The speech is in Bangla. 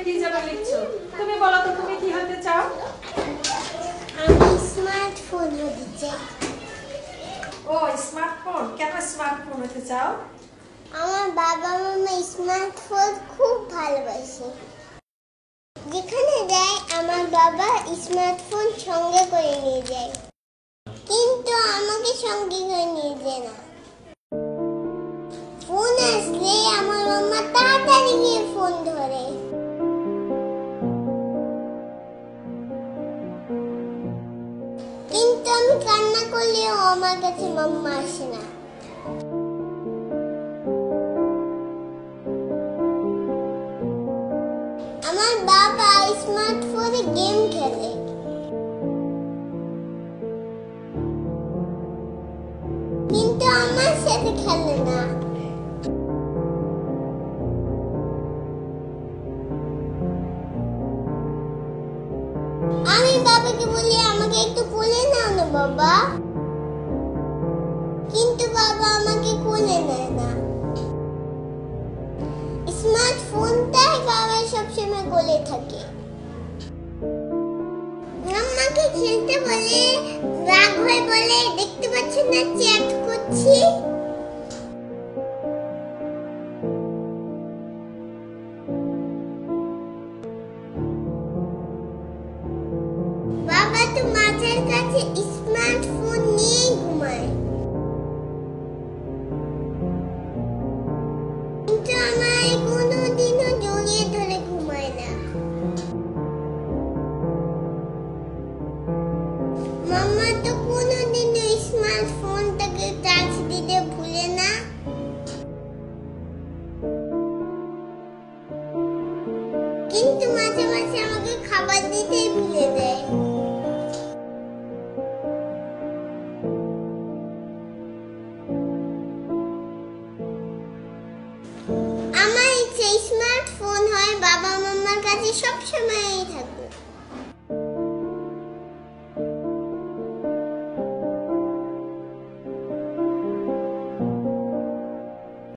কি যেন লিখছো। তুমি বলো তো তুমি কি হতে চাও? আমি স্মার্টফোন হতে চাই। ও স্মার্টফোন, কেন স্মার্টফোন হতে চাও? আমার বাবা মামা স্মার্টফোন খুব ভালোবাসে। যেখানে যায় আমার বাবা স্মার্টফোন সঙ্গে করে নিয়ে যায়, কিন্তু আমাকে সঙ্গে করে নিয়ে যায় না। ফোন আসলে আমার মামা তাড়াতাড়ি গিয়ে ফোন ধরে, কিন্তু আমি কান্না করলেও আমার কাছে মাম্মা আসে না। আমার বাবা স্মার্টফোনে গেম খেলে, কিন্তু আমার সাথে খেলে না। আমি বাবাকে বলি আমাকে একটু কোলে নাও না বাবা, কিন্তু বাবা আমাকে কোলে নেয় না। স্মার্টফোনটাই বাবা সবসময় কোলে থাকে। মাম্মাকে খেলতে বলে রাগ হয়ে বলে, দেখতে পাচ্ছেন না চ্যাট করছি। বাবা তো মাথার কাছে স্মার্টফোন নিয়ে ঘুমায়, কিন্তু আমার কোনোদিনও জড়িয়ে ধরে ঘুমায় না। মাম্মা তো কোনোদিনও স্মার্টফোনটাকে চার্জ দিতে ভুলে না, কিন্তু মাঝে মাঝে আমাকে খাবার দিতেই ভুলে দেয়। আমার ইচ্ছে স্মার্টফোন হয় বাবা মাম্মার কাছে সবসময়ই থাকুক।